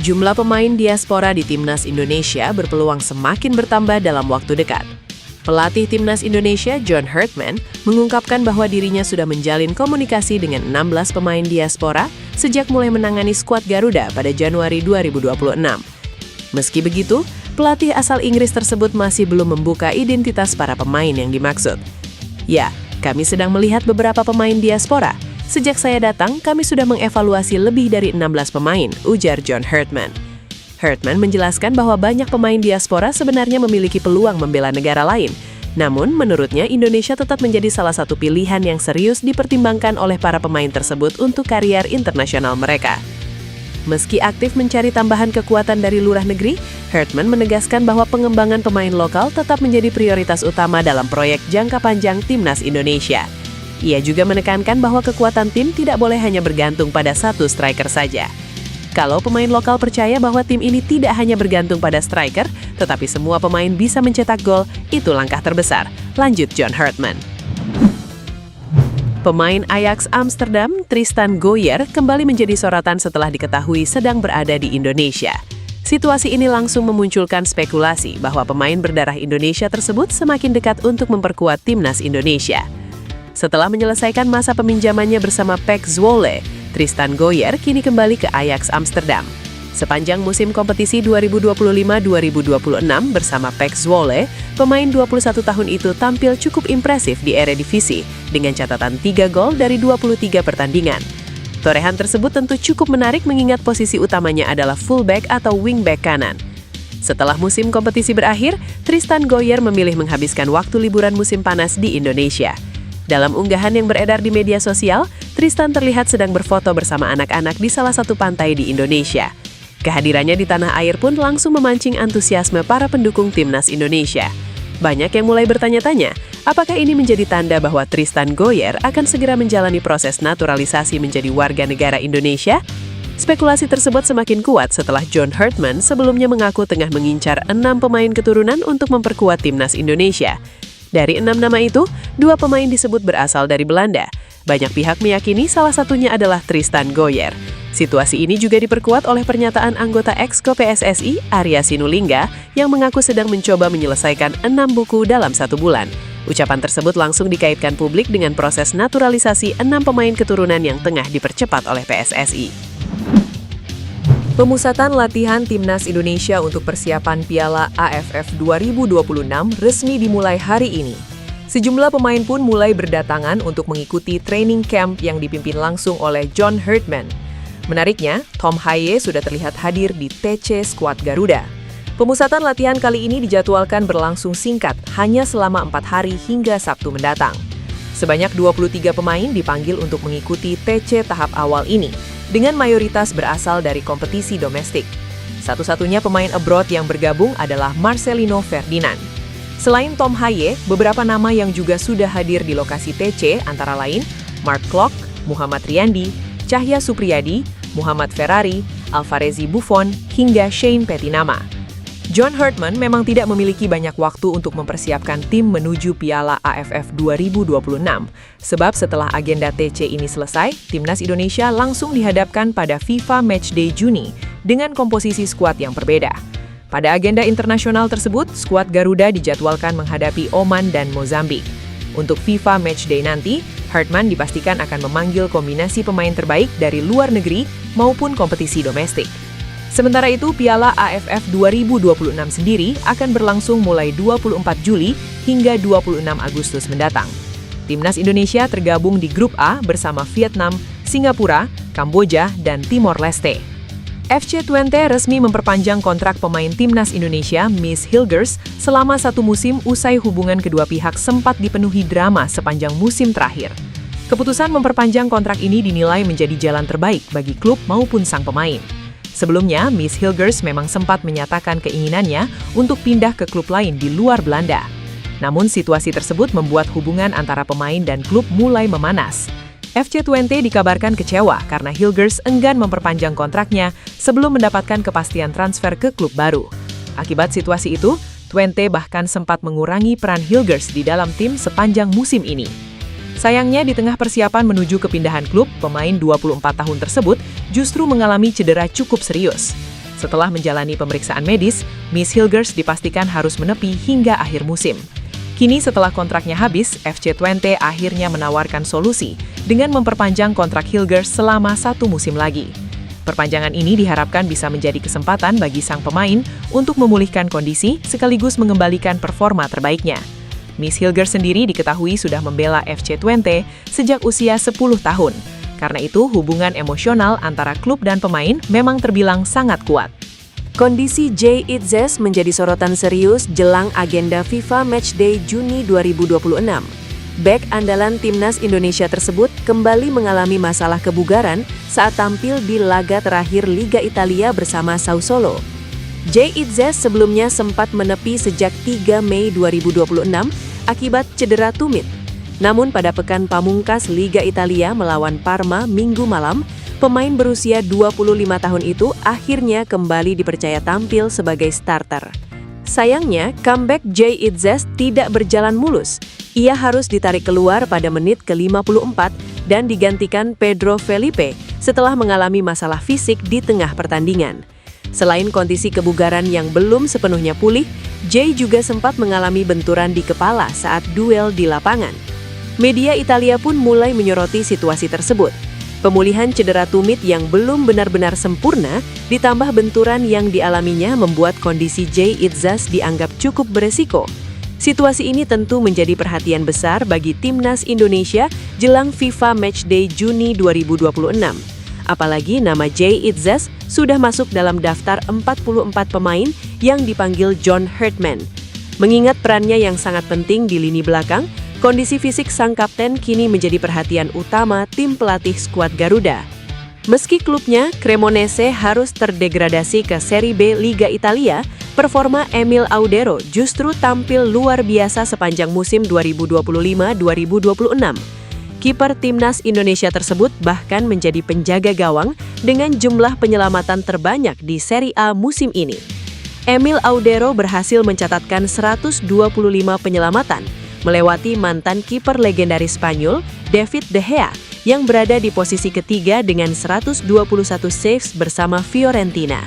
Jumlah pemain diaspora di Timnas Indonesia berpeluang semakin bertambah dalam waktu dekat. Pelatih Timnas Indonesia, John Herdman, mengungkapkan bahwa dirinya sudah menjalin komunikasi dengan 16 pemain diaspora sejak mulai menangani skuad Garuda pada Januari 2026. Meski begitu, pelatih asal Inggris tersebut masih belum membuka identitas para pemain yang dimaksud. "Ya, kami sedang melihat beberapa pemain diaspora. Sejak saya datang, kami sudah mengevaluasi lebih dari 16 pemain," ujar John Herdman. Herdman menjelaskan bahwa banyak pemain diaspora sebenarnya memiliki peluang membela negara lain. Namun, menurutnya Indonesia tetap menjadi salah satu pilihan yang serius dipertimbangkan oleh para pemain tersebut untuk karier internasional mereka. Meski aktif mencari tambahan kekuatan dari luar negeri, Herdman menegaskan bahwa pengembangan pemain lokal tetap menjadi prioritas utama dalam proyek jangka panjang Timnas Indonesia. Ia juga menekankan bahwa kekuatan tim tidak boleh hanya bergantung pada satu striker saja. Kalau pemain lokal percaya bahwa tim ini tidak hanya bergantung pada striker, tetapi semua pemain bisa mencetak gol, itu langkah terbesar, lanjut John Herdman. Pemain Ajax Amsterdam, Tristan Gooijer, kembali menjadi sorotan setelah diketahui sedang berada di Indonesia. Situasi ini langsung memunculkan spekulasi bahwa pemain berdarah Indonesia tersebut semakin dekat untuk memperkuat Timnas Indonesia. Setelah menyelesaikan masa peminjamannya bersama PEC Zwolle, Tristan Gooijer kini kembali ke Ajax Amsterdam. Sepanjang musim kompetisi 2025-2026 bersama PEC Zwolle, pemain 21 tahun itu tampil cukup impresif di Eredivisie dengan catatan 3 gol dari 23 pertandingan. Torehan tersebut tentu cukup menarik mengingat posisi utamanya adalah fullback atau wingback kanan. Setelah musim kompetisi berakhir, Tristan Gooijer memilih menghabiskan waktu liburan musim panas di Indonesia. Dalam unggahan yang beredar di media sosial, Tristan terlihat sedang berfoto bersama anak-anak di salah satu pantai di Indonesia. Kehadirannya di tanah air pun langsung memancing antusiasme para pendukung Timnas Indonesia. Banyak yang mulai bertanya-tanya, apakah ini menjadi tanda bahwa Tristan Gooijer akan segera menjalani proses naturalisasi menjadi warga negara Indonesia? Spekulasi tersebut semakin kuat setelah John Herdman sebelumnya mengaku tengah mengincar 6 pemain keturunan untuk memperkuat Timnas Indonesia. Dari 6 nama itu, 2 pemain disebut berasal dari Belanda. Banyak pihak meyakini salah satunya adalah Tristan Gooijer. Situasi ini juga diperkuat oleh pernyataan anggota Exco PSSI, Arya Sinulinga, yang mengaku sedang mencoba menyelesaikan 6 buku dalam 1 bulan. Ucapan tersebut langsung dikaitkan publik dengan proses naturalisasi 6 pemain keturunan yang tengah dipercepat oleh PSSI. Pemusatan latihan Timnas Indonesia untuk persiapan Piala AFF 2026 resmi dimulai hari ini. Sejumlah pemain pun mulai berdatangan untuk mengikuti training camp yang dipimpin langsung oleh John Herdman. Menariknya, Tom Hye sudah terlihat hadir di TC skuad Garuda. Pemusatan latihan kali ini dijadwalkan berlangsung singkat, hanya selama 4 hari hingga Sabtu mendatang. Sebanyak 23 pemain dipanggil untuk mengikuti TC tahap awal ini, dengan mayoritas berasal dari kompetisi domestik. Satu-satunya pemain abroad yang bergabung adalah Marcelino Ferdinand. Selain Tom Hye, beberapa nama yang juga sudah hadir di lokasi TC antara lain Mark Klok, Muhammad Riyandi, Cahya Supriyadi, Muhammad Ferrari, Alvarezi Buffon, hingga Shane Petinama. John Herdman memang tidak memiliki banyak waktu untuk mempersiapkan tim menuju Piala AFF 2026. Sebab setelah agenda TC ini selesai, Timnas Indonesia langsung dihadapkan pada FIFA Matchday Juni dengan komposisi skuad yang berbeda. Pada agenda internasional tersebut, skuad Garuda dijadwalkan menghadapi Oman dan Mozambik. Untuk FIFA Matchday nanti, Herdman dipastikan akan memanggil kombinasi pemain terbaik dari luar negeri maupun kompetisi domestik. Sementara itu, Piala AFF 2026 sendiri akan berlangsung mulai 24 Juli hingga 26 Agustus mendatang. Timnas Indonesia tergabung di Grup A bersama Vietnam, Singapura, Kamboja, dan Timor Leste. FC Twente resmi memperpanjang kontrak pemain Timnas Indonesia, Mies Hilgers, selama 1 musim usai hubungan kedua pihak sempat dipenuhi drama sepanjang musim terakhir. Keputusan memperpanjang kontrak ini dinilai menjadi jalan terbaik bagi klub maupun sang pemain. Sebelumnya, Mies Hilgers memang sempat menyatakan keinginannya untuk pindah ke klub lain di luar Belanda. Namun situasi tersebut membuat hubungan antara pemain dan klub mulai memanas. FC Twente dikabarkan kecewa karena Hilgers enggan memperpanjang kontraknya sebelum mendapatkan kepastian transfer ke klub baru. Akibat situasi itu, Twente bahkan sempat mengurangi peran Hilgers di dalam tim sepanjang musim ini. Sayangnya di tengah persiapan menuju kepindahan klub, pemain 24 tahun tersebut justru mengalami cedera cukup serius. Setelah menjalani pemeriksaan medis, Miss Hilgers dipastikan harus menepi hingga akhir musim. Kini setelah kontraknya habis, FC Twente akhirnya menawarkan solusi dengan memperpanjang kontrak Hilgers selama 1 musim lagi. Perpanjangan ini diharapkan bisa menjadi kesempatan bagi sang pemain untuk memulihkan kondisi sekaligus mengembalikan performa terbaiknya. Miss Hilgers sendiri diketahui sudah membela FC Twente sejak usia 10 tahun. Karena itu, hubungan emosional antara klub dan pemain memang terbilang sangat kuat. Kondisi Jay Itzes menjadi sorotan serius jelang agenda FIFA Matchday Juni 2026. Bek andalan timnas Indonesia tersebut kembali mengalami masalah kebugaran saat tampil di laga terakhir Liga Italia bersama Sassuolo. Jay Itzes sebelumnya sempat menepi sejak 3 Mei 2026 akibat cedera tumit. Namun pada pekan pamungkas Liga Italia melawan Parma Minggu malam, pemain berusia 25 tahun itu akhirnya kembali dipercaya tampil sebagai starter. Sayangnya, comeback Jay Itzes tidak berjalan mulus. Ia harus ditarik keluar pada menit ke-54 dan digantikan Pedro Felipe setelah mengalami masalah fisik di tengah pertandingan. Selain kondisi kebugaran yang belum sepenuhnya pulih, Jay juga sempat mengalami benturan di kepala saat duel di lapangan. Media Italia pun mulai menyoroti situasi tersebut. Pemulihan cedera tumit yang belum benar-benar sempurna, ditambah benturan yang dialaminya membuat kondisi Jay Itzes dianggap cukup beresiko. Situasi ini tentu menjadi perhatian besar bagi timnas Indonesia jelang FIFA Matchday Juni 2026. Apalagi nama Jay Itzes sudah masuk dalam daftar 44 pemain yang dipanggil John Herdman. Mengingat perannya yang sangat penting di lini belakang, kondisi fisik sang kapten kini menjadi perhatian utama tim pelatih skuad Garuda. Meski klubnya, Cremonese, harus terdegradasi ke Serie B Liga Italia, performa Emil Audero justru tampil luar biasa sepanjang musim 2025-2026. Kiper timnas Indonesia tersebut bahkan menjadi penjaga gawang dengan jumlah penyelamatan terbanyak di Serie A musim ini. Emil Audero berhasil mencatatkan 125 penyelamatan, melewati mantan kiper legendaris Spanyol, David De Gea, yang berada di posisi ketiga dengan 121 saves bersama Fiorentina.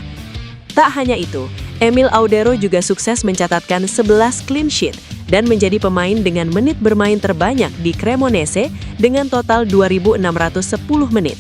Tak hanya itu, Emil Audero juga sukses mencatatkan 11 clean sheet dan menjadi pemain dengan menit bermain terbanyak di Cremonese dengan total 2.610 menit.